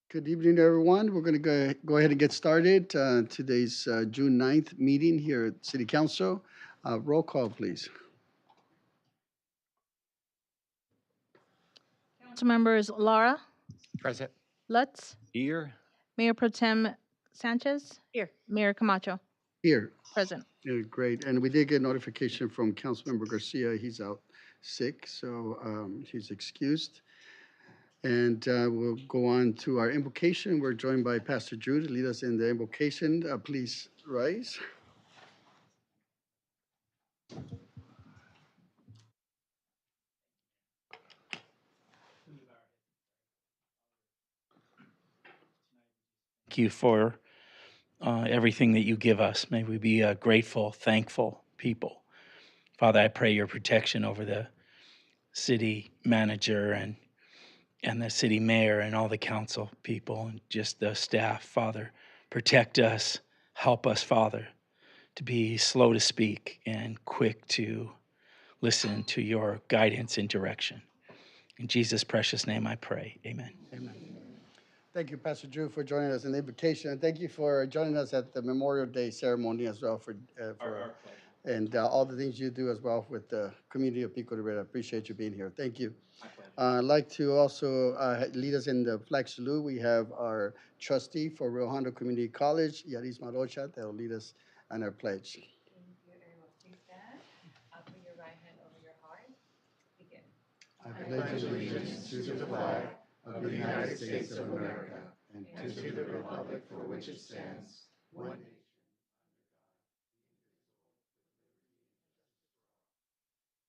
Good evening, everyone. We're going to go ahead and get started. Today's June 9th meeting here at City Council. Roll call, please. Council members Lara, Present. Lutz, Here. Mayor Pro Tem Sanchez. Here. Mayor Camacho, Here. present. Great. And we did get notification from Councilmember Garcia. He's out sick, so he's excused. And we'll go on to our invocation. We're joined by Pastor Drew to lead us in the invocation. Please rise. Thank you for everything that you give us. May we be a grateful, thankful people. Father, I pray your protection over the city manager and the city mayor and all the council people and just the staff. Father, protect us. Help us, Father, to be slow to speak and quick to listen to your guidance and direction. In Jesus' precious name I pray. Amen. Amen. Thank you, Pastor Drew, for joining us in the invocation. And thank you for joining us at the Memorial Day ceremony as well and all the things you do as well with the community of Pico Rivera. Appreciate you being here. Thank you. I'd like to also lead us in the flag salute. We have our trustee for Rio Hondo Community College, Yaris Marocha, that will lead us on our pledge. Thank you, everyone. Please stand. Put your right hand over your heart. Begin. I pledge allegiance to the flag of the United States of America and to the republic for which it stands, one nation.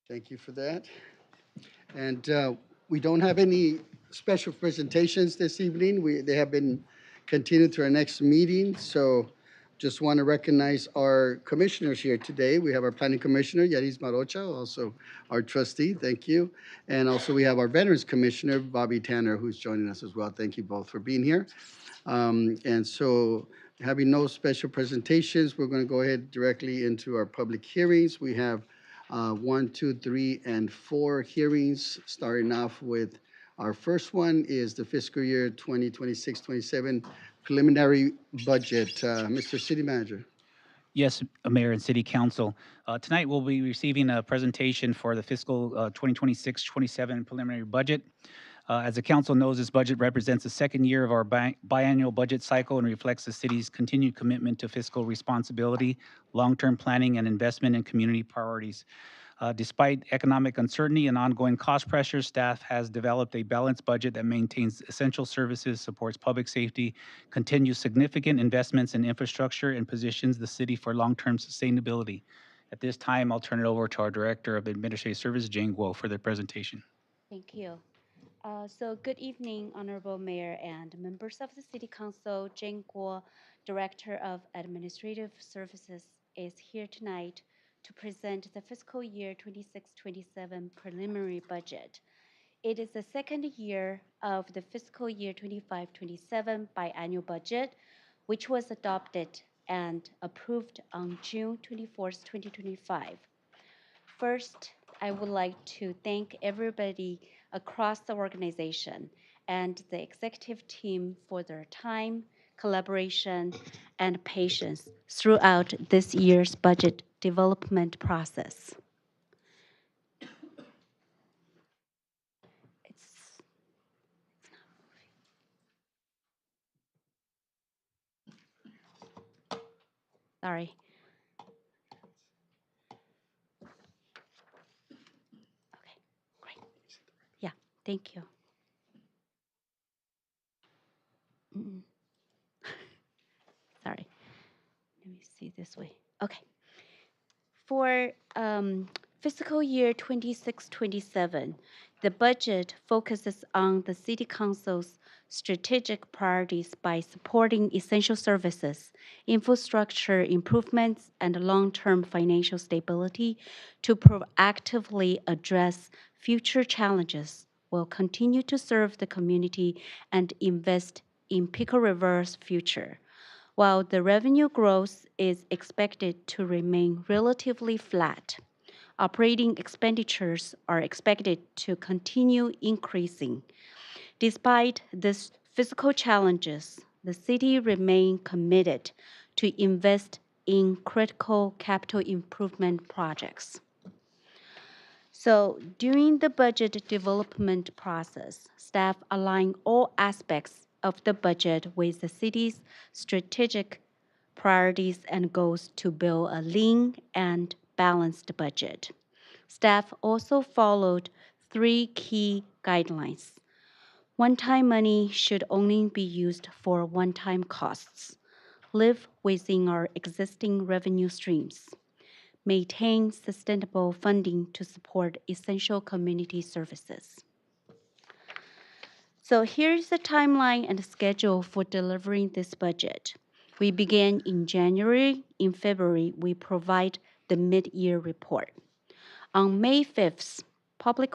Thank you for that. And we don't have any special presentations this evening. They have been continued to our next meeting. So just want to recognize our commissioners here today. We have our planning commissioner, Yaris Marocha, also our trustee. Thank you. And also we have our veterans commissioner, Bobby Tanner, who's joining us as well. Thank you both for being here. And so having no special presentations, we're going to go ahead directly into our public hearings. We have 1, 2, 3, and 4 hearings, starting off with our first one is the fiscal year 2026-27 preliminary budget. Mr. City Manager. Yes, Mayor and City Council. Tonight we'll be receiving a presentation for the fiscal 2026-27 preliminary budget. As the council knows, this budget represents the second year of our biannual budget cycle and reflects the city's continued commitment to fiscal responsibility, long-term planning, and investment in community priorities. Despite economic uncertainty and ongoing cost pressures, staff has developed a balanced budget that maintains essential services, supports public safety, continues significant investments in infrastructure, and positions the city for long-term sustainability. At this time, I'll turn it over to our Director of Administrative Services, Jane Guo, for the presentation. Thank you. So good evening, Honorable Mayor and members of the City Council. Jane Guo, Director of Administrative Services, is here tonight to present the fiscal year 26-27 preliminary budget. It is the second year of the fiscal year 25-27 biannual budget, which was adopted and approved on June 24th, 2025. First, I would like to thank everybody across the organization and the executive team for their time, collaboration, and patience throughout this year's budget development process. It's sorry. Okay, great. Yeah, thank you. Mm-mm. Sorry. Let me see this way. Okay. For fiscal year 26-27, the budget focuses on the City Council's strategic priorities by supporting essential services, infrastructure improvements, and long-term financial stability to proactively address future challenges. Will continue to serve the community and invest in Pico Rivera's future. While the revenue growth is expected to remain relatively flat, operating expenditures are expected to continue increasing. Despite this fiscal challenges, the city remained committed to invest in critical capital improvement projects. So during the budget development process, staff aligned all aspects of the budget with the city's strategic priorities and goals to build a lean and balanced budget. Staff also followed 3 key guidelines. One-time money should only be used for one-time costs. Live within our existing revenue streams. Maintain sustainable funding to support essential community services. So here's the timeline and schedule for delivering this budget. We began in January. In February, we provide the mid-year report. On May 5th, Public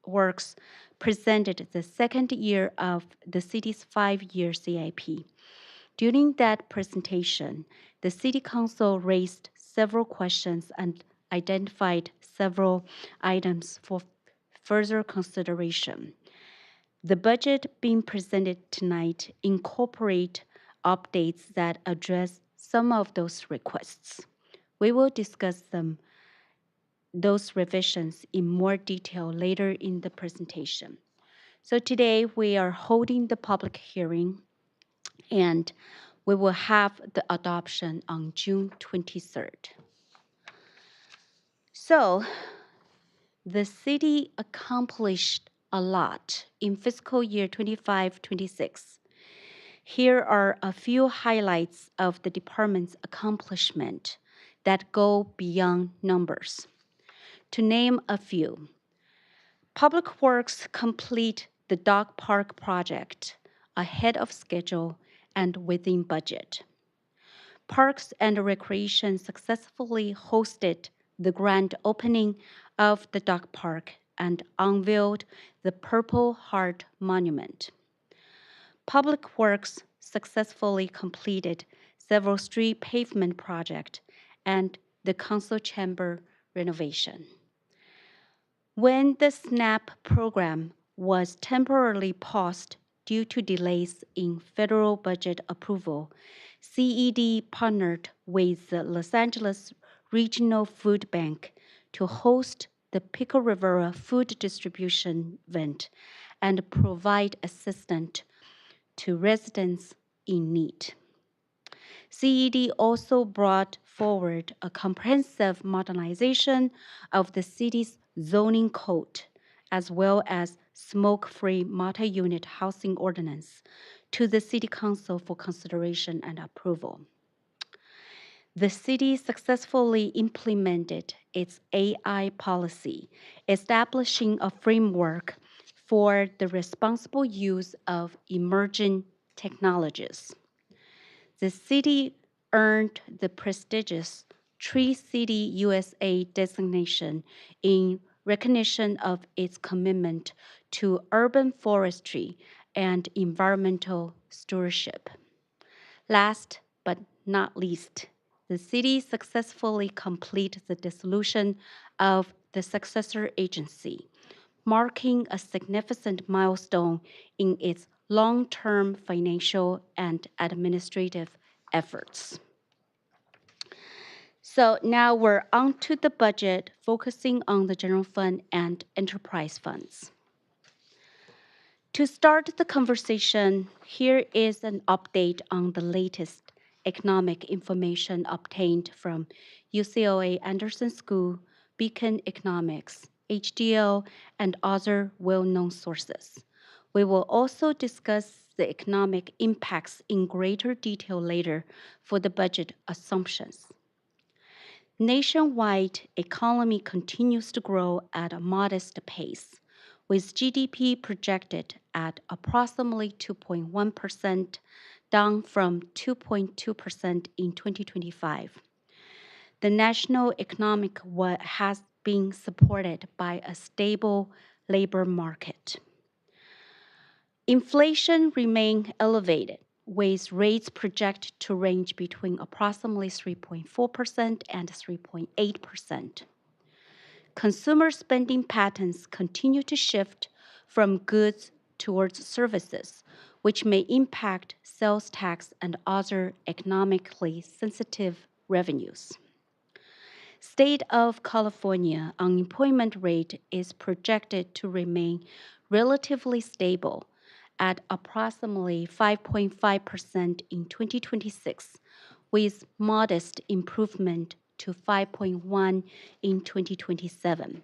Works presented the second year of the city's 5-year CIP. During that presentation, the City Council raised several questions and identified several items for further consideration. The budget being presented tonight incorporate updates that address some of those requests. We will discuss those revisions in more detail later in the presentation. So today we are holding the public hearing, and we will have the adoption on June 23rd. So the city accomplished a lot in fiscal year 25-26. Here are a few highlights of the department's accomplishment that go beyond numbers. To name a few, Public Works complete the dog park project ahead of schedule and within budget. Parks and Recreation successfully hosted the grand opening of the dog park and unveiled the Purple Heart Monument. Public Works successfully completed several street pavement projects and the council chamber renovation. When the SNAP program was temporarily paused due to delays in federal budget approval, CED partnered with the Los Angeles Regional Food Bank to host the Pico Rivera food distribution event and provide assistance to residents in need. CED also brought forward a comprehensive modernization of the city's zoning code, as well as smoke-free multi-unit housing ordinance, to the City Council for consideration and approval. The city successfully implemented its AI policy, establishing a framework for the responsible use of emerging technologies. The city earned the prestigious Tree City USA designation in recognition of its commitment to urban forestry and environmental stewardship. Last but not least, the city successfully completed the dissolution of the successor agency, marking a significant milestone in its long-term financial and administrative efforts. So now we're on to the budget, focusing on the general fund and enterprise funds. To start the conversation, here is an update on the latest economic information obtained from UCLA Anderson School, Beacon Economics, HDL, and other well-known sources. We will also discuss the economic impacts in greater detail later for the budget assumptions. Nationwide economy continues to grow at a modest pace, with GDP projected at approximately 2.1%, down from 2.2% in 2025. The national economic has been supported by a stable labor market. Inflation remained elevated, with rates projected to range between approximately 3.4% and 3.8%. Consumer spending patterns continue to shift from goods towards services, which may impact sales tax and other economically sensitive revenues. State of California unemployment rate is projected to remain relatively stable at approximately 5.5% in 2026, with modest improvement to 5.1 in 2027.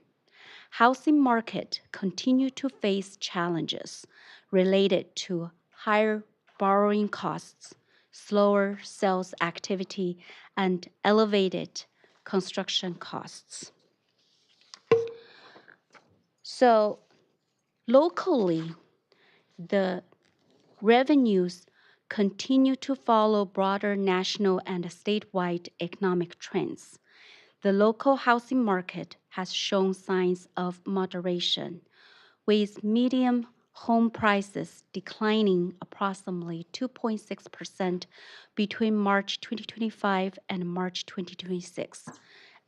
Housing market continue to face challenges related to higher borrowing costs, slower sales activity, and elevated construction costs. So locally, the revenues continue to follow broader national and statewide economic trends. The local housing market has shown signs of moderation, with median home prices declining approximately 2.6% between March 2025 and March 2026,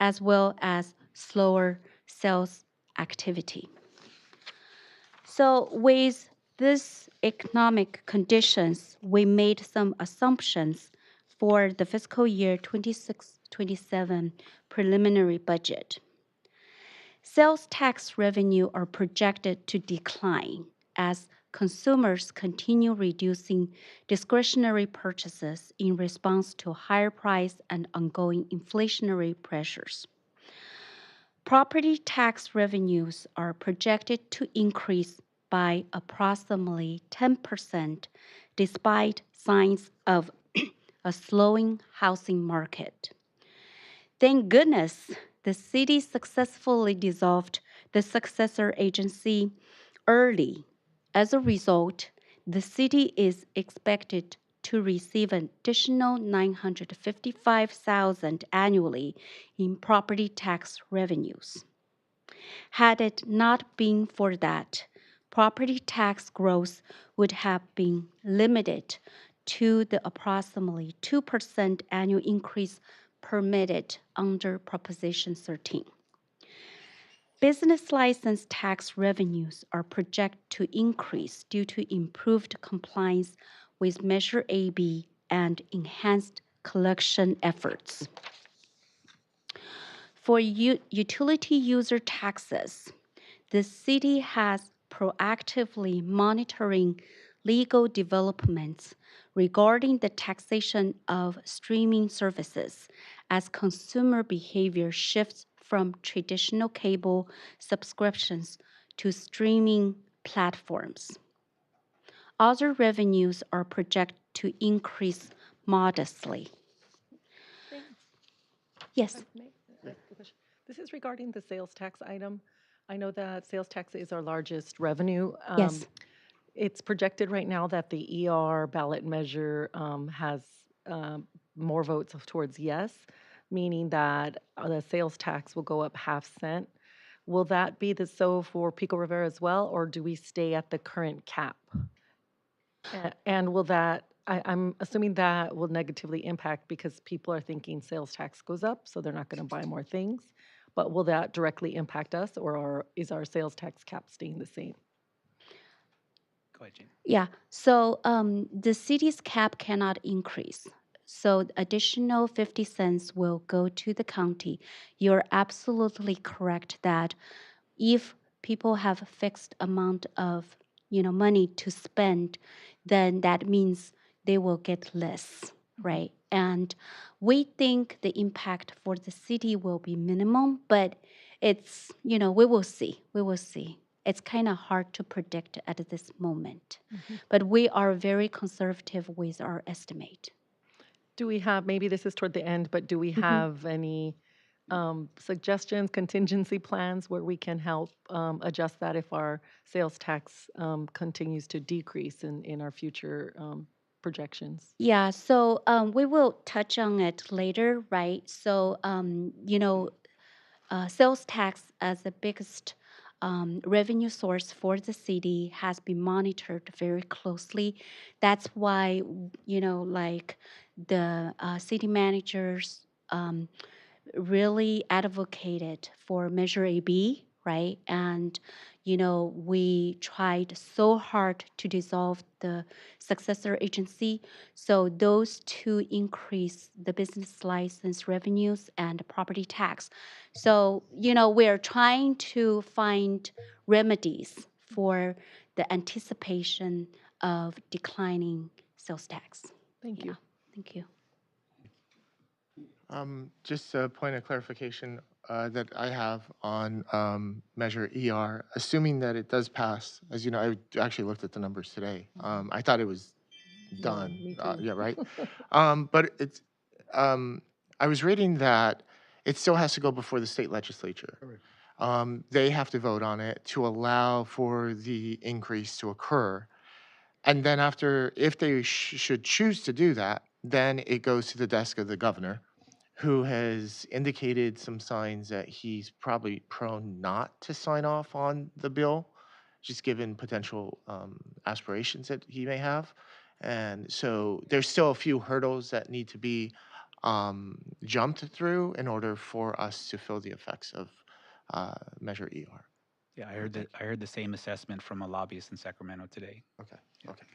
as well as slower sales activity. So with these economic conditions, we made some assumptions for the fiscal year 26-27 preliminary budget. Sales tax revenue are projected to decline as consumers continue reducing discretionary purchases in response to higher price and ongoing inflationary pressures. Property tax revenues are projected to increase by approximately 10% despite signs of a slowing housing market. Thank goodness the city successfully dissolved the successor agency early. As a result, the city is expected to receive an additional $955,000 annually in property tax revenues. Had it not been for that, property tax growth would have been limited to the approximately 2% annual increase permitted under Proposition 13. Business license tax revenues are projected to increase due to improved compliance with Measure AB and enhanced collection efforts. For utility user taxes, the city has proactively monitoring legal developments regarding the taxation of streaming services as consumer behavior shifts from traditional cable subscriptions to streaming platforms. Other revenues are projected to increase modestly. Yes. This is regarding the sales tax item. I know that sales tax is our largest revenue. Yes. It's projected right now that the ER ballot measure has more votes towards yes, meaning that the sales tax will go up half cent. Will that be so for Pico Rivera as well, or do we stay at the current cap? And will that, I'm assuming that will negatively impact because people are thinking sales tax goes up, so they're not going to buy more things. But will that directly impact us, or is our sales tax cap staying the same? Go ahead, Jane. Yeah, so the city's cap cannot increase. So additional 50 cents will go to the county. You're absolutely correct that if people have a fixed amount of money to spend, then that means they will get less, right? And we think the impact for the city will be minimum, but it's, we will see. We will see. It's kind of hard to predict at this moment. But we are very conservative with our estimate. Do we have, maybe this is toward the end, but do we have any suggestions, contingency plans where we can help adjust that if our sales tax continues to decrease in our future projections? Yeah, so we will touch on it later, right? So, sales tax as the biggest revenue source for the city has been monitored very closely. That's why, like the city managers really advocated for Measure AB, right? And, you know, we tried so hard to dissolve the successor agency. So those two increase the business license revenues and property tax. So, you know, we're trying to find remedies for the anticipation of declining sales tax. Thank you. Thank you. Just a point of clarification that I have on Measure ER, assuming that it does pass, as you know, I actually looked at the numbers today. I thought it was done. me too. Yeah, right. But it's, I was reading that it still has to go before the state legislature. They have to vote on it to allow for the increase to occur. And then after, if they should choose to do that, then it goes to the desk of the governor, who has indicated some signs that he's probably prone not to sign off on the bill, just given potential aspirations that he may have. And so there's still a few hurdles that need to be jumped through in order for us to feel the effects of Measure ER. Yeah, I heard the same assessment from a lobbyist in Sacramento today. Okay. Okay.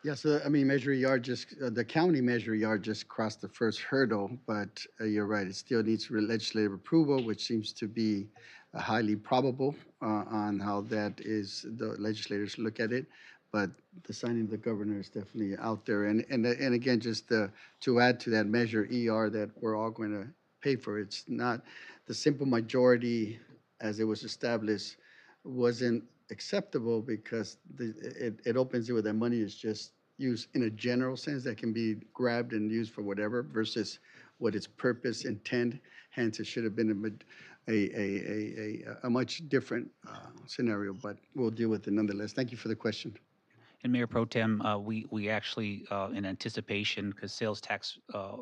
Yeah, so I mean, Measure ER just, the county Measure ER just crossed the first hurdle, but you're right, it still needs legislative approval, which seems to be highly probable on how that is, the legislators look at it. But the signing of the governor is definitely out there. And again, just to add to that Measure ER that we're all going to pay for, it's not the simple majority as it was established wasn't acceptable because it opens it where that money is just used in a general sense that can be grabbed and used for whatever versus what its purpose, intent. Hence, it should have been a much different scenario, but we'll deal with it nonetheless. Thank you for the question. And Mayor Pro Tem, we actually, in anticipation, because sales tax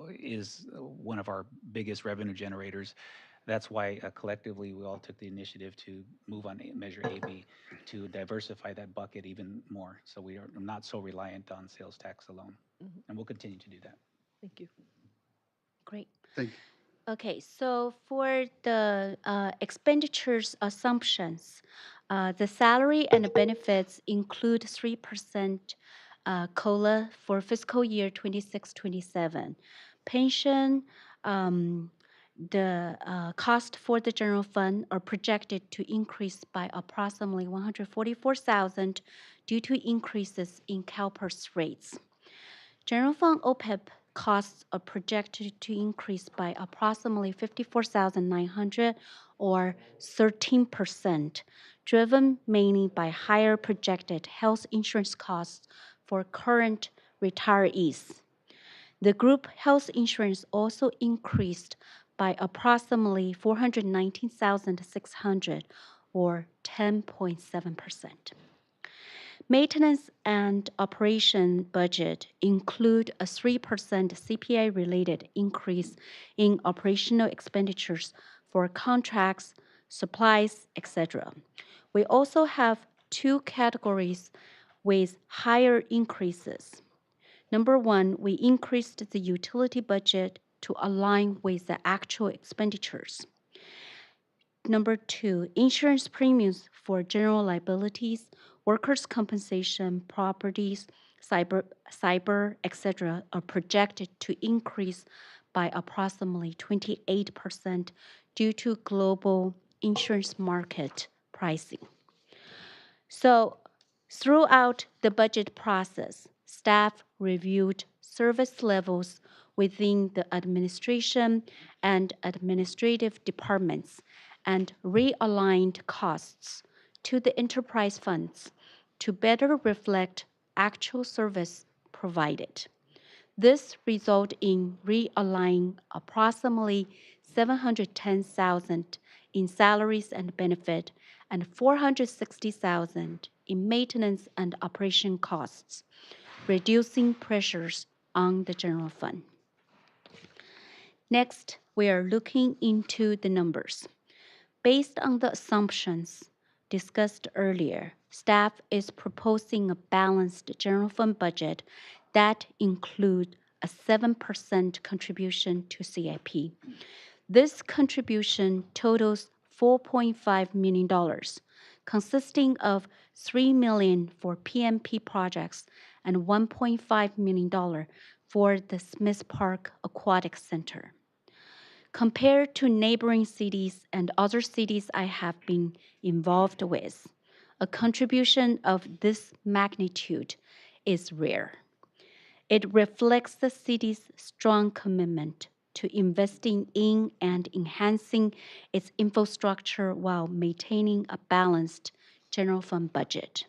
is one of our biggest revenue generators, that's why collectively we all took the initiative to move on Measure AB to diversify that bucket even more. So we are not so reliant on sales tax alone. And we'll continue to do that. Thank you. Great. Thank you. Okay, so for the expenditures assumptions, the salary and benefits include 3% COLA for fiscal year 26-27. Pension, the cost for the general fund are projected to increase by approximately 144,000 due to increases in CalPERS rates. General fund OPEB costs are projected to increase by approximately 54,900 or 13%, driven mainly by higher projected health insurance costs for current retirees. The group health insurance also increased by approximately 419,600 or 10.7%. Maintenance and operation budget include a 3% CPI-related increase in operational expenditures for contracts, supplies, etc. We also have two categories with higher increases. Number one, we increased the utility budget to align with the actual expenditures. Number two, insurance premiums for general liabilities, workers' compensation, properties, cyber, etc., are projected to increase by approximately 28% due to global insurance market pricing. So, throughout the budget process, staff reviewed service levels within the administration and administrative departments and realigned costs to the enterprise funds to better reflect actual service provided. This resulted in realigning approximately 710,000 in salaries and benefit and 460,000 in maintenance and operation costs, reducing pressures on the general fund. Next, we are looking into the numbers. Based on the assumptions discussed earlier, staff is proposing a balanced general fund budget that includes a 7% contribution to CIP. This contribution totals $4.5 million, consisting of $3 million for PMP projects and $1.5 million for the Smith Park Aquatic Center. Compared to neighboring cities and other cities I have been involved with, a contribution of this magnitude is rare. It reflects the city's strong commitment to investing in and enhancing its infrastructure while maintaining a balanced general fund budget.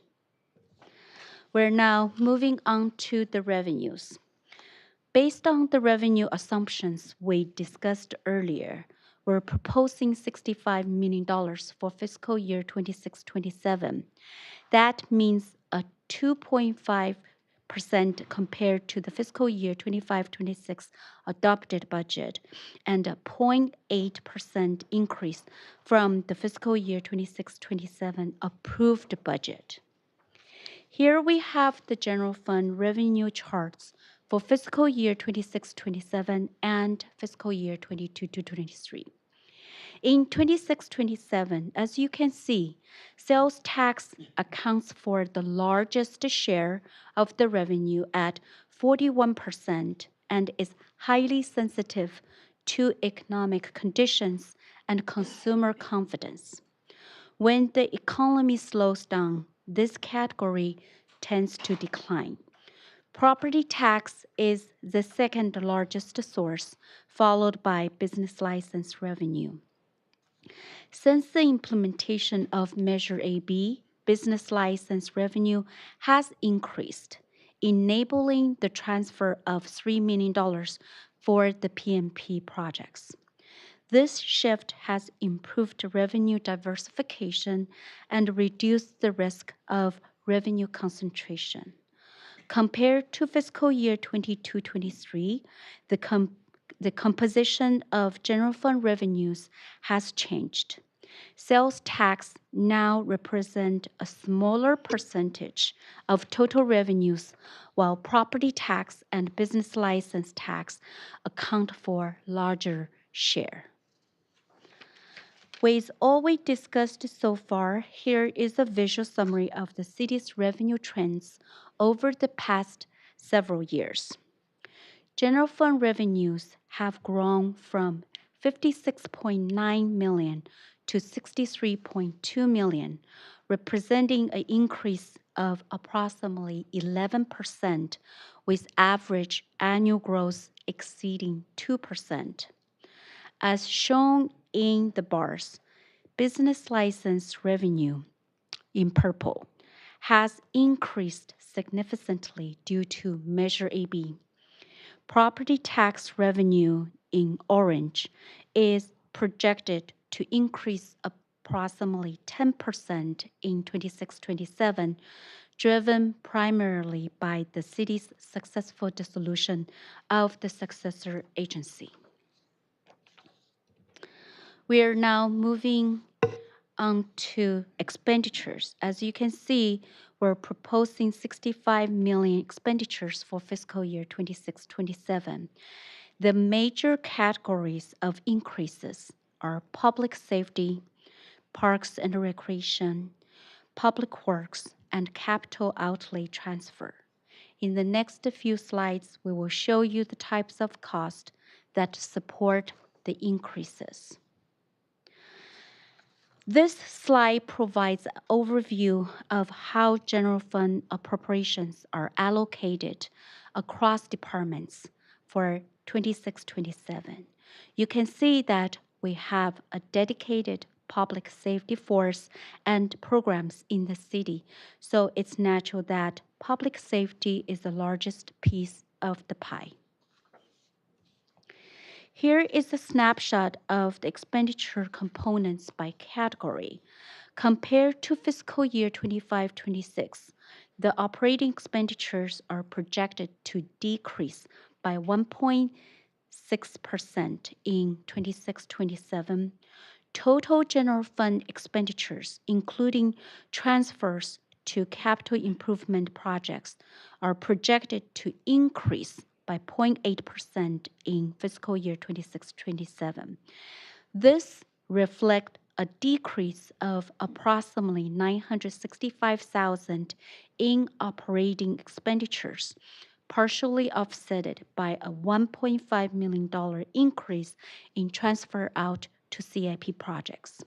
We're now moving on to the revenues. Based on the revenue assumptions we discussed earlier, we're proposing $65 million for fiscal year 26-27. That means a 2.5% compared to the fiscal year 25-26 adopted budget and a 0.8% increase from the fiscal year 26-27 approved budget. Here we have the general fund revenue charts for fiscal year 26-27 and fiscal year 22-23. In 26-27, as you can see, sales tax accounts for the largest share of the revenue at 41% and is highly sensitive to economic conditions and consumer confidence. When the economy slows down, this category tends to decline. Property tax is the second largest source, followed by business license revenue. Since the implementation of Measure AB, business license revenue has increased, enabling the transfer of $3 million for the PMP projects. This shift has improved revenue diversification and reduced the risk of revenue concentration. Compared to fiscal year 22-23, the composition of general fund revenues has changed. Sales tax now represent a smaller percentage of total revenues, while property tax and business license tax account for larger share. With all we discussed so far, here is a visual summary of the city's revenue trends over the past several years. General fund revenues have grown from $56.9 million to $63.2 million, representing an increase of approximately 11%, with average annual growth exceeding 2%. As shown in the bars, business license revenue in purple has increased significantly due to Measure AB. Property tax revenue in orange is projected to increase approximately 10% in 26-27, driven primarily by the city's successful dissolution of the successor agency. We are now moving on to expenditures. As you can see, we're proposing $65 million expenditures for fiscal year 26-27. The major categories of increases are public safety, parks and recreation, public works, and capital outlay transfer. In the next few slides, we will show you the types of costs that support the increases. This slide provides an overview of how general fund appropriations are allocated across departments for 26-27. You can see that we have a dedicated public safety force and programs in the city, so it's natural that public safety is the largest piece of the pie. Here is a snapshot of the expenditure components by category. Compared to fiscal year 25-26, the operating expenditures are projected to decrease by 1.6% in 26-27. Total general fund expenditures, including transfers to capital improvement projects, are projected to increase by 0.8% in fiscal year 26-27. This reflects a decrease of approximately $965,000 in operating expenditures, partially offset by a $1.5 million increase in transfer out to CIP projects.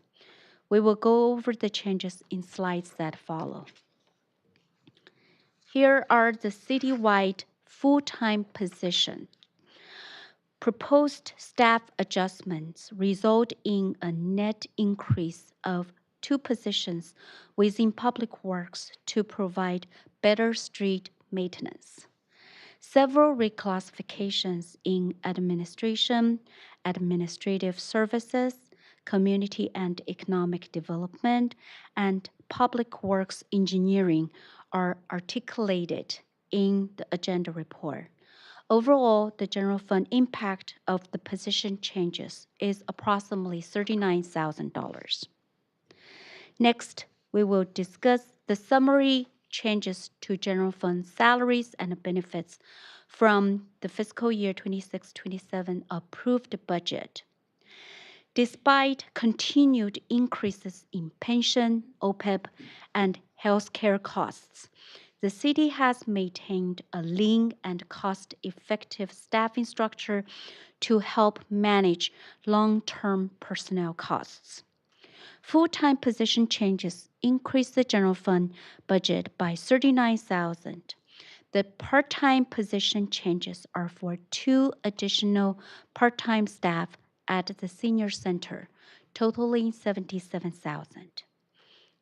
We will go over the changes in slides that follow. Here are the citywide full-time positions. Proposed staff adjustments result in a net increase of 2 positions within Public Works to provide better street maintenance. Several reclassifications in administration, administrative services, community and economic development, and public works engineering are articulated in the agenda report. Overall, the general fund impact of the position changes is approximately $39,000. Next, we will discuss the summary changes to general fund salaries and benefits from the fiscal year 26-27 approved budget. Despite continued increases in pension, OPEB, and healthcare costs, the city has maintained a lean and cost-effective staffing structure to help manage long-term personnel costs. Full-time position changes increase the general fund budget by $39,000. The part-time position changes are for 2 additional part-time staff at the senior center, totaling $77,000.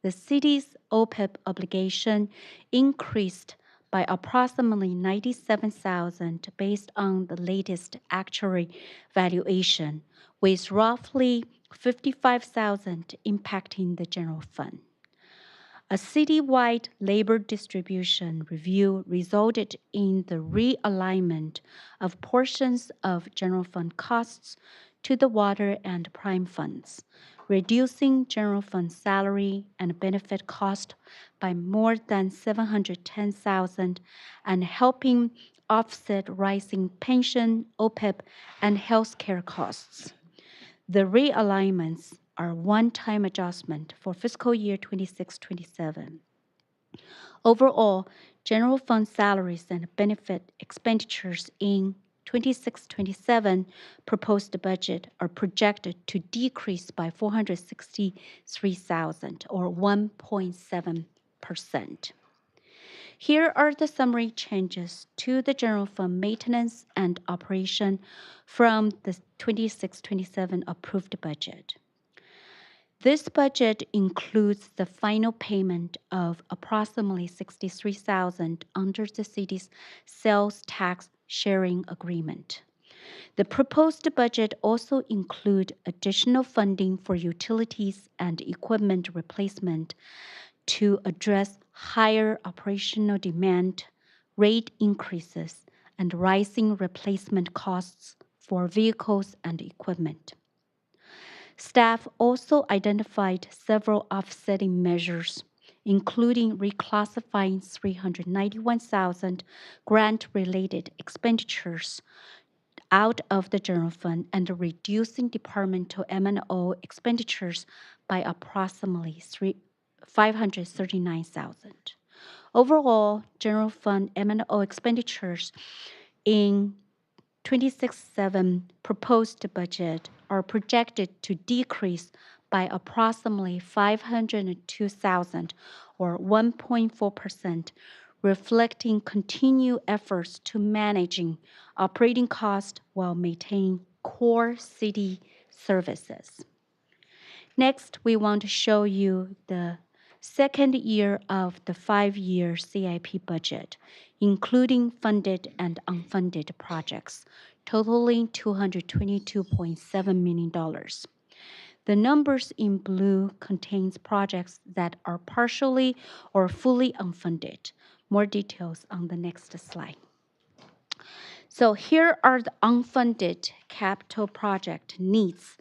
The city's OPEB obligation increased by approximately $97,000 based on the latest actuary valuation, with roughly $55,000 impacting the general fund. A citywide labor distribution review resulted in the realignment of portions of general fund costs to the water and prime funds, reducing general fund salary and benefit cost by more than $710,000 and helping offset rising pension, OPEB, and healthcare costs. The realignments are one-time adjustment for fiscal year 26-27. Overall, general fund salaries and benefit expenditures in 26-27 proposed budget are projected to decrease by $463,000 or 1.7%. Here are the summary changes to the general fund maintenance and operation from the 26-27 approved budget. This budget includes the final payment of approximately $63,000 under the city's sales tax sharing agreement. The proposed budget also includes additional funding for utilities and equipment replacement to address higher operational demand, rate increases, and rising replacement costs for vehicles and equipment. Staff also identified several offsetting measures, including reclassifying $391,000 grant-related expenditures out of the general fund and reducing departmental M&O expenditures by approximately $539,000. Overall, general fund M&O expenditures in 26-7 proposed budget are projected to decrease by approximately $502,000 or 1.4%, reflecting continued efforts to managing operating costs while maintaining core city services. Next, we want to show you the second year of the 5-year CIP budget, including funded and unfunded projects, totaling $222.7 million. The numbers in blue contains projects that are partially or fully unfunded. More details on the next slide. So here are the unfunded capital project needs.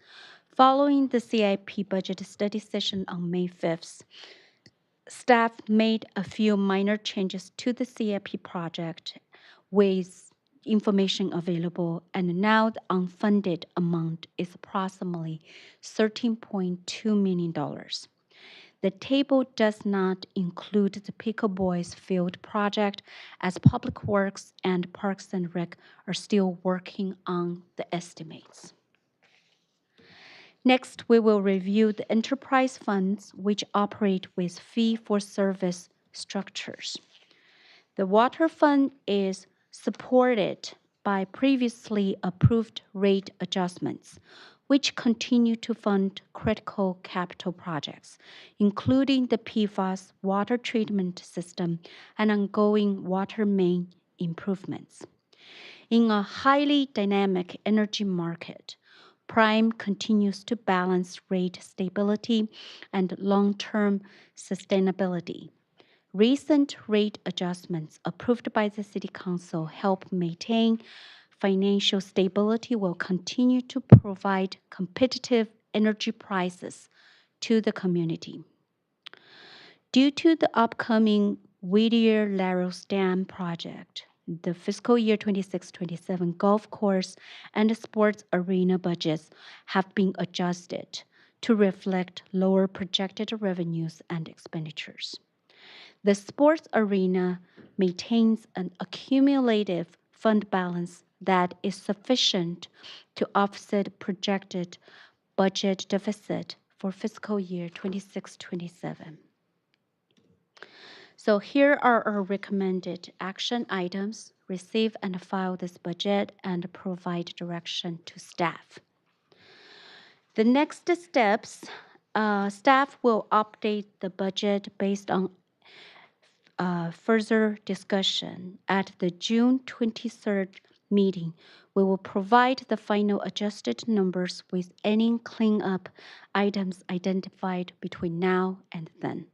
Following the CIP budget study session on May 5th, staff made a few minor changes to the CIP project with information available, and now the unfunded amount is approximately $13.2 million. The table does not include the Pico Boys Field project, as Public Works and Parks and Rec are still working on the estimates. Next, we will review the enterprise funds, which operate with fee-for-service structures. The water fund is supported by previously approved rate adjustments, which continue to fund critical capital projects, including the PFAS water treatment system and ongoing water main improvements. In a highly dynamic energy market, Prime continues to balance rate stability and long-term sustainability. Recent rate adjustments approved by the City Council help maintain financial stability while continue to provide competitive energy prices to the community. Due to the upcoming Whittier-Larrows Dam project, the fiscal year 26-27 golf course and sports arena budgets have been adjusted to reflect lower projected revenues and expenditures. The sports arena maintains an accumulative fund balance that is sufficient to offset projected budget deficit for fiscal year 26-27. So here are our recommended action items. Receive and file this budget and provide direction to staff. The next steps, staff will update the budget based on further discussion. At the June 23rd meeting, we will provide the final adjusted numbers with any cleanup items identified between now and then.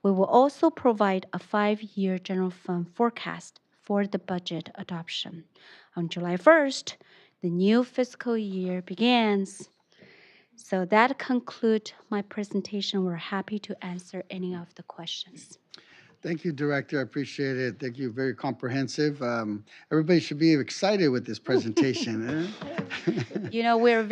We will also provide a 5-year general fund forecast for the budget adoption. On July 1st, the new fiscal year begins. So that concludes my presentation. We're happy to answer any of the questions. Thank you, Director. I appreciate it. Thank you. Very comprehensive. Everybody should be excited with this presentation. You know, we are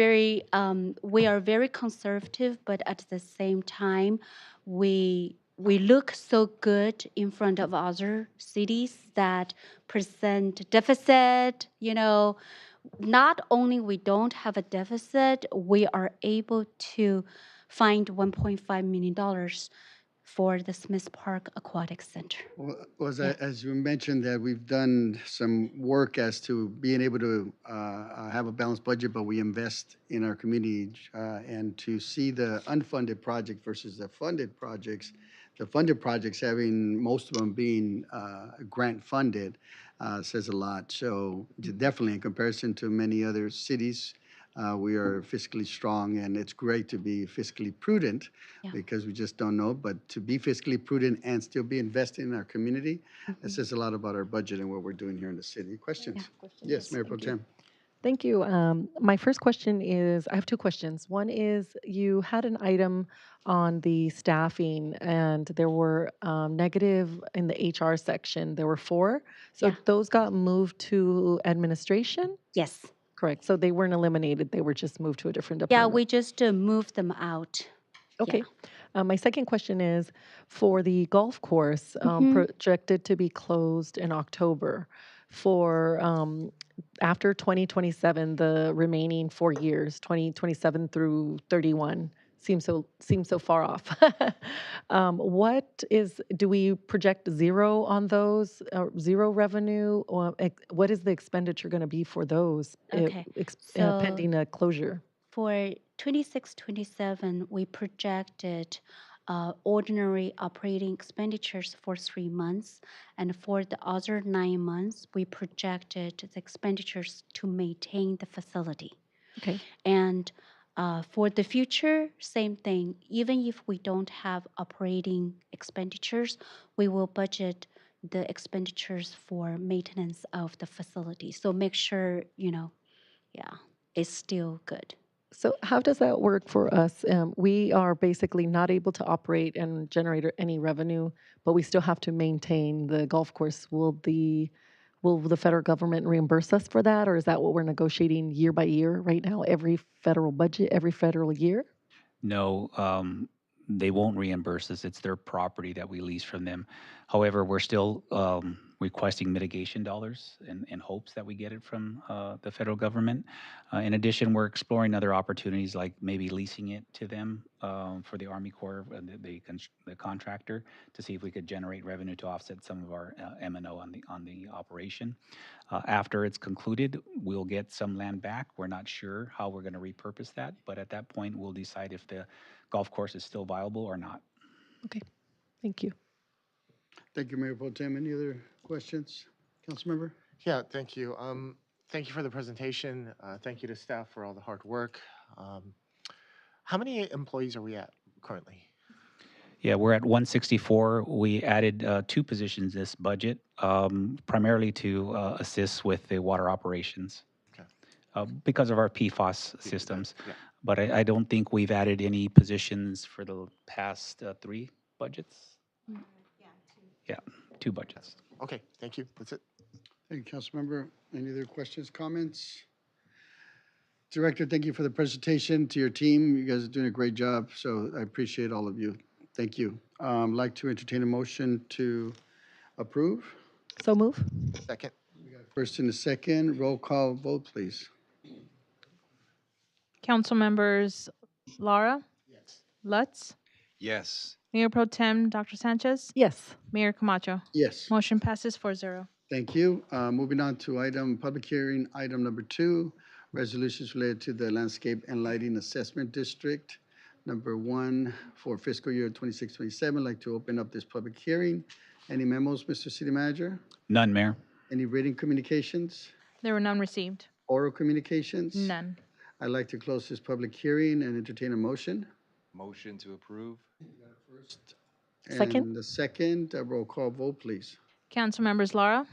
very conservative, but at the same time, we look so good in front of other cities that present deficit. You know, not only we don't have a deficit, we are able to find $1.5 million for the Smith Park Aquatic Center. As you mentioned, that we've done some work as to being able to have a balanced budget, but we invest in our community, and to see the unfunded project versus the funded projects, the funded projects having most of them being grant funded says a lot. So definitely in comparison to many other cities, we are fiscally strong, and it's great to be fiscally prudent because we just don't know. But to be fiscally prudent and still be investing in our community, that says a lot about our budget and what we're doing here in the city. Questions? Yes, Mayor Pro Tem. Thank you. My first question is, I have two questions. One is, you had an item on the staffing, and there were negative in the HR section. There were 4. So those got moved to administration? Yes. Correct. So they weren't eliminated. They were just moved to a different Yeah, department. we just moved them out. Okay. My second question is, for the golf course, projected to be closed in October, for after 2027, the remaining 4 years, 2027 through 31, seems so far off. Do we project 0 on those, 0 revenue, or what is the expenditure going to be for those pending a closure? For 26-27, we projected ordinary operating expenditures for 3 months, and for the other 9 months, we projected the expenditures to maintain the facility. Okay. And for the future, same thing. Even if we don't have operating expenditures, we will budget the expenditures for maintenance of the facility. So make sure, it's still good. So how does that work for us? We are basically not able to operate and generate any revenue, but we still have to maintain the golf course. Will will the federal government reimburse us for that, or is that what we're negotiating year by year right now, every federal budget, every federal year? No, they won't reimburse us. It's their property that we lease from them. However, we're still requesting mitigation dollars in hopes that we get it from the federal government. In addition, we're exploring other opportunities like maybe leasing it to them for the Army Corps, the contractor, to see if we could generate revenue to offset some of our M&O on the operation. After it's concluded, we'll get some land back. We're not sure how we're going to repurpose that, but at that point, we'll decide if the golf course is still viable or not. Okay, thank you. Thank you, Mayor Pro Tem. Any other questions? Councilmember? Yeah, thank you. Thank you for the presentation. Thank you to staff for all the hard work. How many employees are we at currently? Yeah, we're at 164. We added 2 positions this budget, primarily to assist with the water operations Okay. because of our PFAS systems. Yeah. But I don't think we've added any positions for the past 3 budgets. Yeah, 2 budgets. Okay, thank you. That's it. Thank you, Councilmember. Any other questions, comments? Director, thank you for the presentation. To your team, you guys are doing a great job, so I appreciate all of you. Thank you. Like to entertain a motion to approve. So move. Second. First and a second, roll call vote, please. Council members Lara, Yes. Lutz, Yes. Mayor Pro Tem Dr. Sanchez, Yes. Mayor Camacho. Yes. Motion passes 4-0. Thank you. Moving on to public hearing, item number 2, resolutions related to the Landscape and Lighting Assessment District. Number 1 for fiscal year 26-27. I'd like to open up this public hearing. Any memos, Mr. City Manager? None, Mayor. Any written communications? There were none received. Oral communications? None. I'd like to close this public hearing and entertain a motion. Motion to approve? Second. And the second, roll call vote, please. Council members Lara,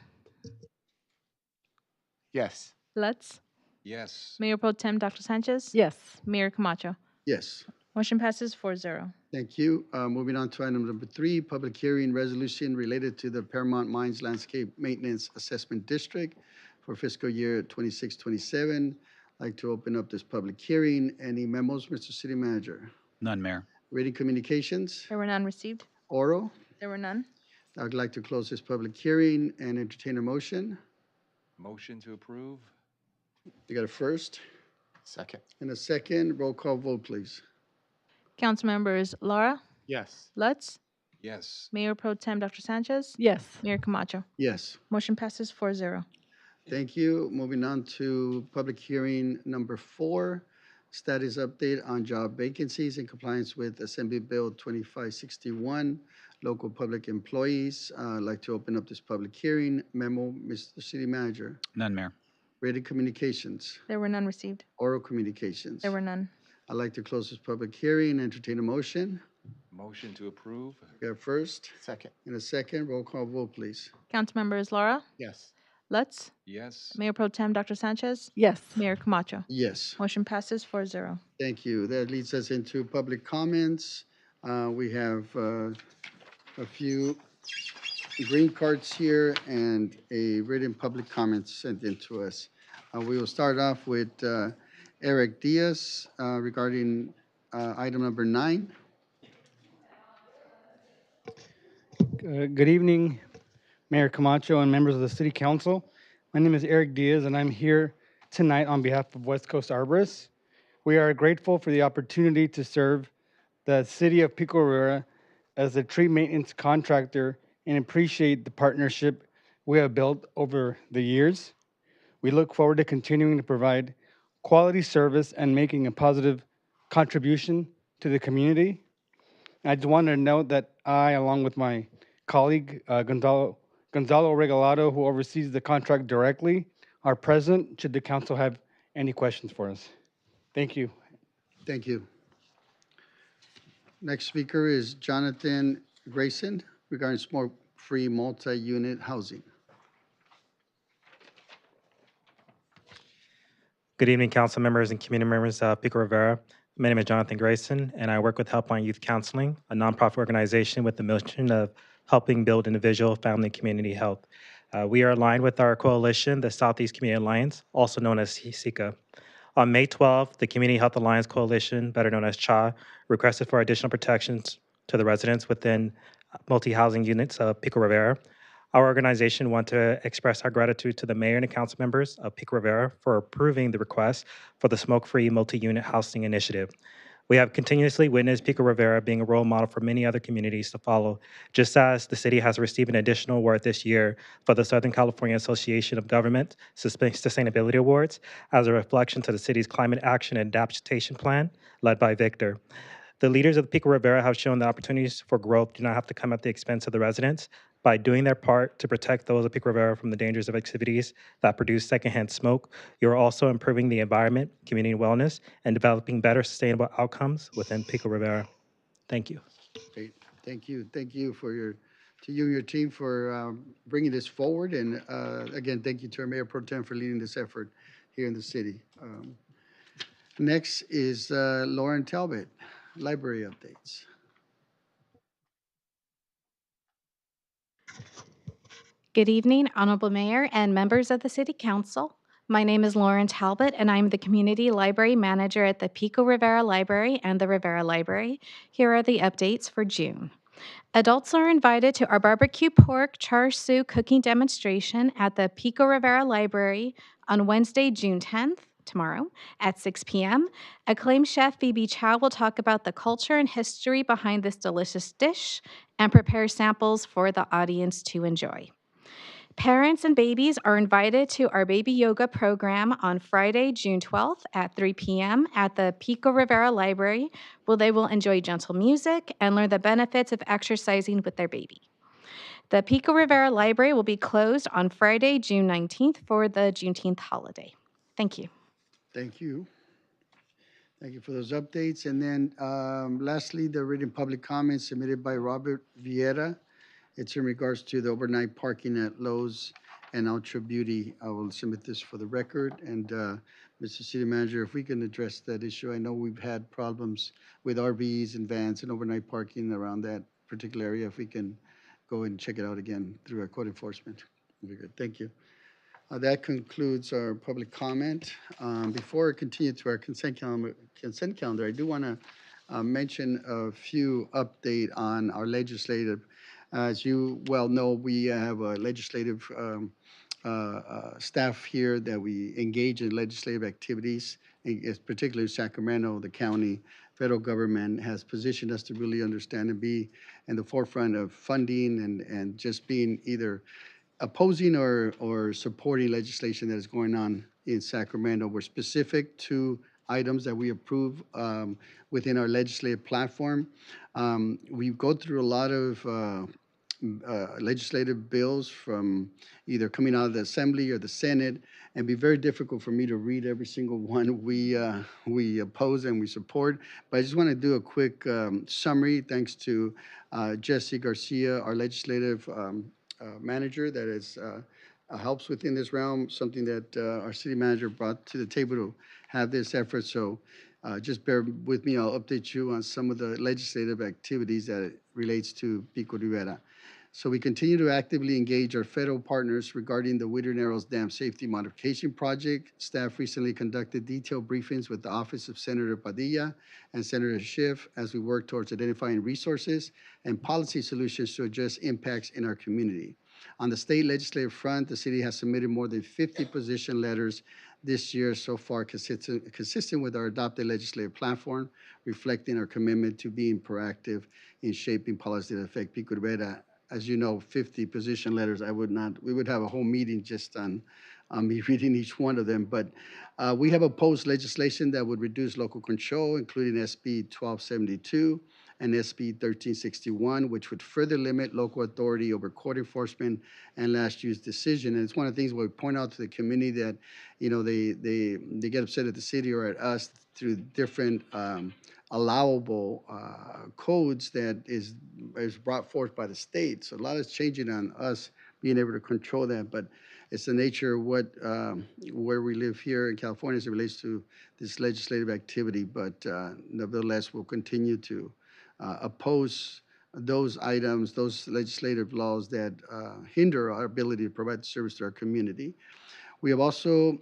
Yes. Lutz, Yes. Mayor Pro Tem Dr. Sanchez, Yes. Mayor Camacho. Yes. Motion passes 4-0. Thank you. Moving on to item number 3, public hearing resolution related to the Paramount Mines Landscape Maintenance Assessment District for fiscal year 26-27. I'd like to open up this public hearing. Any memos, Mr. City Manager? None, Mayor. Written communications? There were none received. Oral? There were none. I'd like to close this public hearing and entertain a motion. Motion to approve? You got a first Second. and a second. Roll call vote, please. Council members Lara, Yes. Lutz, Yes. Mayor Pro Tem Dr. Sanchez, Yes. Mayor Camacho. Yes. Motion passes 4-0. Thank you. Moving on to public hearing number 4, status update on job vacancies in compliance with Assembly Bill 2561, local public employees. I'd like to open up this public hearing. Memo, Mr. City Manager. None, Mayor. Written communications, There were none received. oral communications. There were none. I'd like to close this public hearing and entertain a motion. Motion to approve? Got a first Second. and a second. Roll call vote, please. Council members Lara, Yes. Lutz, Yes. Mayor Pro Tem Dr. Sanchez, Yes. Mayor Camacho. Yes. Motion passes 4-0. Thank you. That leads us into public comments. We have a few green cards here and a written public comment sent in to us. We will start off with Eric Diaz regarding item number 9. Good evening, Mayor Camacho and members of the City Council. My name is Eric Diaz, and I'm here tonight on behalf of West Coast Arborists. We are grateful for the opportunity to serve the City of Pico Rivera as a tree maintenance contractor and appreciate the partnership we have built over the years. We look forward to continuing to provide quality service and making a positive contribution to the community. I just wanted to note that I, along with my colleague, Gonzalo Regalado, who oversees the contract directly, are present should the council have any questions for us. Thank you. Thank you. Next speaker is Jonathan Grayson regarding smoke-free multi-unit housing. Good evening, council members and community members of Pico Rivera. My name is Jonathan Grayson, and I work with Helpline Youth Counseling, a nonprofit organization with the mission of helping build individual, family, and community health. We are aligned with our coalition, the Southeast Community Alliance, also known as SICA. On May 12th, the Community Health Alliance Coalition, better known as CHA, requested for additional protections to the residents within multi-housing units of Pico Rivera. Our organization want to express our gratitude to the mayor and the council members of Pico Rivera for approving the request for the smoke-free multi-unit housing initiative. We have continuously witnessed Pico Rivera being a role model for many other communities to follow, just as the city has received an additional award this year for the Southern California Association of Government Sustainability Awards as a reflection to the city's climate action and adaptation plan led by Victor. The leaders of the Pico Rivera have shown that opportunities for growth do not have to come at the expense of the residents. By doing their part to protect those of Pico Rivera from the dangers of activities that produce secondhand smoke, you are also improving the environment, community wellness, and developing better sustainable outcomes within Pico Rivera. Thank you. Great. Thank you. Thank you to you and your team for bringing this forward. And again, thank you to our Mayor Pro Tem for leading this effort here in the city. Next is Lauren Talbot, library updates. Good evening, Honorable Mayor and members of the City Council. My name is Lauren Talbot, and I'm the Community Library Manager at the Pico Rivera Library and the Rivera Library. Here are the updates for June. Adults are invited to our barbecue pork char siu cooking demonstration at the Pico Rivera Library on Wednesday, June 10th, tomorrow, at 6 p.m. Acclaimed chef Phoebe Chow will talk about the culture and history behind this delicious dish and prepare samples for the audience to enjoy. Parents and babies are invited to our baby yoga program on Friday, June 12th at 3 p.m. at the Pico Rivera Library, where they will enjoy gentle music and learn the benefits of exercising with their baby. The Pico Rivera Library will be closed on Friday, June 19th for the Juneteenth holiday. Thank you. Thank you. Thank you for those updates. And then lastly, the written public comments submitted by Robert Vieira. It's in regards to the overnight parking at Lowe's and Ultra Beauty. I will submit this for the record. And Mr. City Manager, if we can address that issue. I know we've had problems with RVs and vans and overnight parking around that particular area. If we can go and check it out again through our code enforcement. Very good. Thank you. That concludes our public comment. Before I continue to our consent calendar, I do want to mention a few update on our legislative. As you well know, we have a legislative staff here that we engage in legislative activities, particularly Sacramento, the county, federal government has positioned us to really understand and be in the forefront of funding and just being either opposing or supporting legislation that is going on in Sacramento. We're specific to items that we approve within our legislative platform. We go through a lot of legislative bills from either coming out of the Assembly or the Senate, and be very difficult for me to read every single one we oppose and we support. But I just want to do a quick summary, thanks to Jesse Garcia, our legislative manager that is helps within this realm, something that our city manager brought to the table to have this effort. So just bear with me. I'll update you on some of the legislative activities that it relates to Pico Rivera. So we continue to actively engage our federal partners regarding the Whittier Narrows Dam Safety Modification Project. Staff recently conducted detailed briefings with the Office of Senator Padilla and Senator Schiff as we work towards identifying resources and policy solutions to address impacts in our community. On the state legislative front, the city has submitted more than 50 position letters this year so far, consistent with our adopted legislative platform, reflecting our commitment to being proactive in shaping policy that affect Pico Rivera. As you know, 50 position letters, we would have a whole meeting just on me reading each one of them. But we have opposed legislation that would reduce local control, including SB 1272 and SB 1361, which would further limit local authority over court enforcement and last use decision. And it's one of the things where we point out to the community that, you know, they get upset at the city or at us through different allowable codes that is brought forth by the state. So a lot is changing on us being able to control that, but it's the nature of what where we live here in California as it relates to this legislative activity. But nevertheless, we'll continue to oppose those items, those legislative laws that hinder our ability to provide service to our community. We have also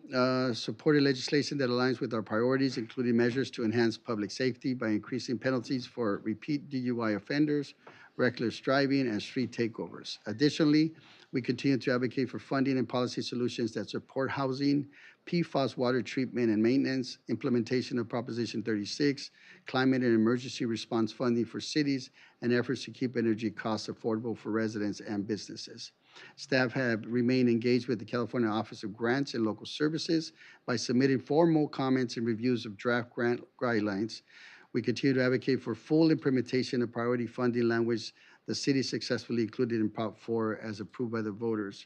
supported legislation that aligns with our priorities, including measures to enhance public safety by increasing penalties for repeat DUI offenders, reckless driving, and street takeovers. Additionally, we continue to advocate for funding and policy solutions that support housing, PFAS water treatment and maintenance, implementation of Proposition 36, climate and emergency response funding for cities, and efforts to keep energy costs affordable for residents and businesses. Staff have remained engaged with the California Office of Grants and Local Services by submitting formal comments and reviews of draft grant guidelines. We continue to advocate for full implementation of priority funding language the city successfully included in Prop 4 as approved by the voters.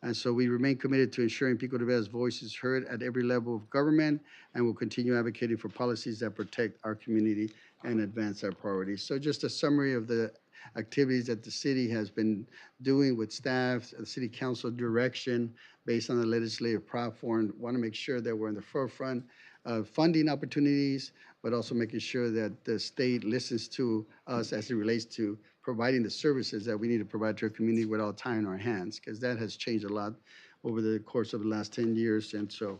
And so we remain committed to ensuring Pico Rivera's voice is heard at every level of government, and will continue advocating for policies that protect our community and advance our priorities. So just a summary of the activities that the city has been doing with staff, the city council direction based on the legislative platform. Want to make sure that we're in the forefront of funding opportunities, but also making sure that the state listens to us as it relates to providing the services that we need to provide to our community without tying our hands, because that has changed a lot over the course of the last 10 years. And so